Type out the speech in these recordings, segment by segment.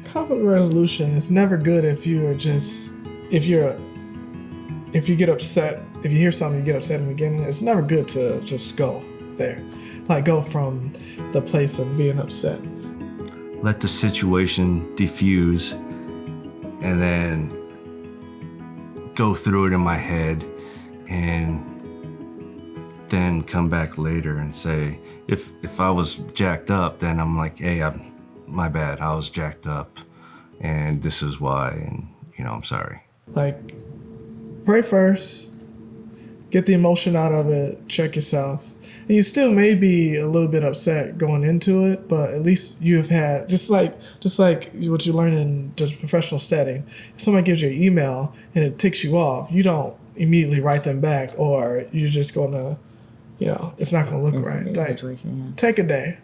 Conflict resolution is never good if you get upset, if you hear something, you get upset in the beginning. It's never good to just go there. Like, go from the place of being upset. Let the situation diffuse and then go through it in my head and then come back later and say, if I was jacked up, then I'm like, hey, my bad, I was jacked up and this is why, and I'm sorry. Like, pray first, get the emotion out of it, check yourself. And you still may be a little bit upset going into it, but at least you have had, just like what you learn in the professional setting, if somebody gives you an email and it ticks you off, you don't immediately write them back, or you're just going to, it's not going to look right. Like, take a day,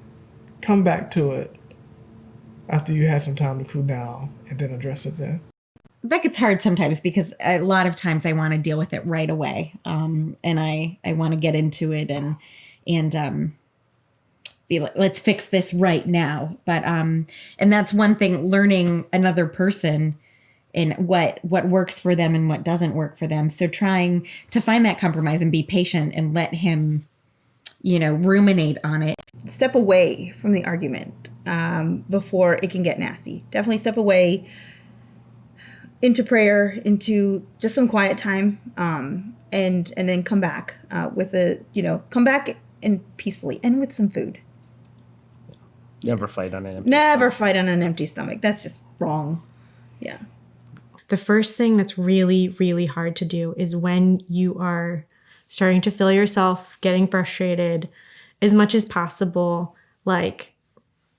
come back to it after you had some time to cool down, and then address it then. That gets hard sometimes because a lot of times I want to deal with it right away. And I want to get into it and be like, let's fix this right now. But, and that's one thing, learning another person and what works for them and what doesn't work for them. So trying to find that compromise and be patient and let him, ruminate on it. Step away from the argument before it can get nasty. Definitely step away into prayer, into just some quiet time, and then come back come back and peacefully and with some food. Never fight on an empty stomach. Fight on an empty stomach. That's just wrong. Yeah. The first thing that's really, really hard to do is when you are starting to feel yourself getting frustrated, as much as possible, like,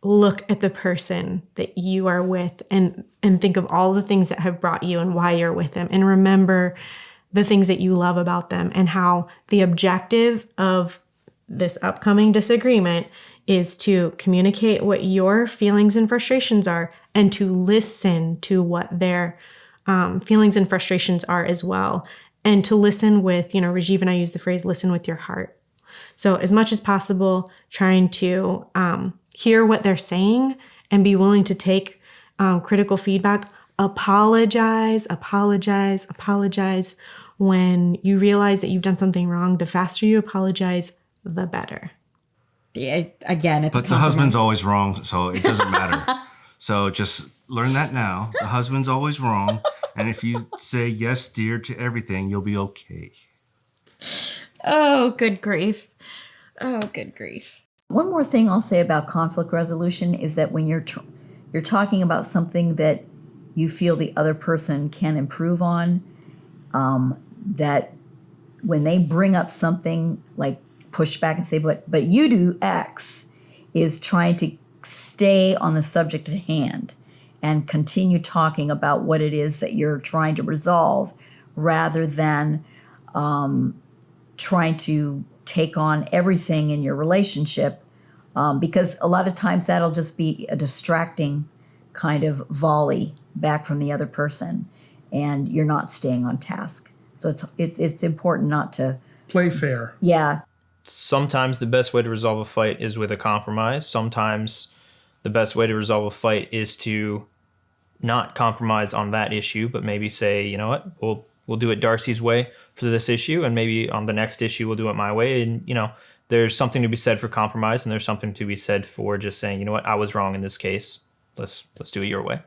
look at the person that you are with and think of all the things that have brought you and why you're with them, and remember the things that you love about them and how the objective of this upcoming disagreement is to communicate what your feelings and frustrations are and to listen to what their feelings and frustrations are as well. And to listen with, Rajiv and I use the phrase, listen with your heart. So as much as possible, trying to hear what they're saying and be willing to take critical feedback. Apologize when you realize that you've done something wrong. The faster you apologize, the better. Yeah, again, it's but the husband's always wrong, so it doesn't matter. So just learn that now. The husband's always wrong, and if you say yes, dear, to everything, you'll be okay. Oh, good grief. Oh, good grief. One more thing I'll say about conflict resolution is that when you're talking about something that you feel the other person can improve on, that when they bring up something like push back and say, but you do X, is trying to stay on the subject at hand and continue talking about what it is that you're trying to resolve rather than trying to take on everything in your relationship, because a lot of times that'll just be a distracting kind of volley back from the other person, and you're not staying on task. So it's important not to play fair. Yeah. Sometimes the best way to resolve a fight is with a compromise. Sometimes the best way to resolve a fight is to not compromise on that issue, but maybe say, you know what, we'll do it Darcy's way for this issue, and maybe on the next issue we'll do it my way. And there's something to be said for compromise, and there's something to be said for just saying, you know what, I was wrong in this case. Let's do it your way.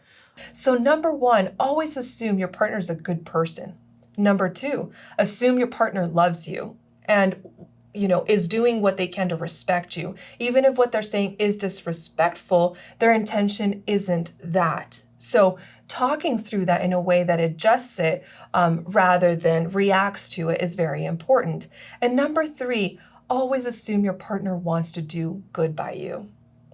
So number 1, always assume your partner's a good person. Number 2, assume your partner loves you and is doing what they can to respect you. Even if what they're saying is disrespectful, their intention isn't that. So talking through that in a way that adjusts it rather than reacts to it is very important. And number 3, always assume your partner wants to do good by you,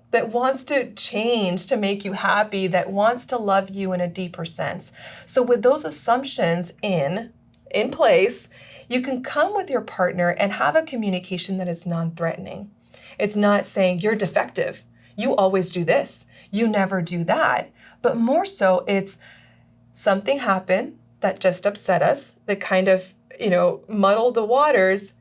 that wants to change to make you happy, that wants to love you in a deeper sense. So with those assumptions in place, you can come with your partner and have a communication that is non-threatening. It's not saying you're defective, you always do this, you never do that. But more so, it's something happened that just upset us, that kind of, muddled the waters.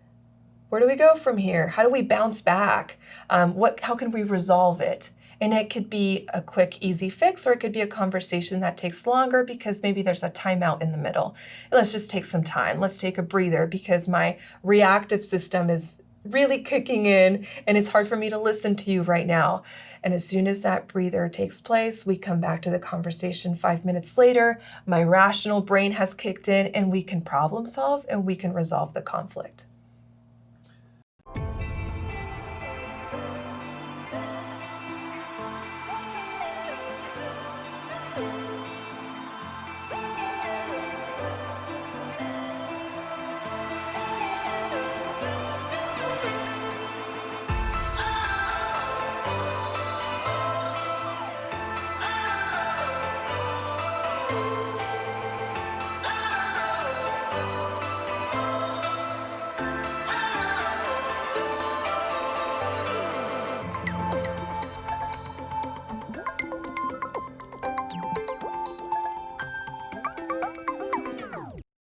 Where do we go from here? How do we bounce back? How can we resolve it? And it could be a quick, easy fix, or it could be a conversation that takes longer because maybe there's a timeout in the middle. Let's just take some time. Let's take a breather because my reactive system is really kicking in and it's hard for me to listen to you right now. And as soon as that breather takes place, we come back to the conversation 5 minutes later. My rational brain has kicked in and we can problem solve and we can resolve the conflict.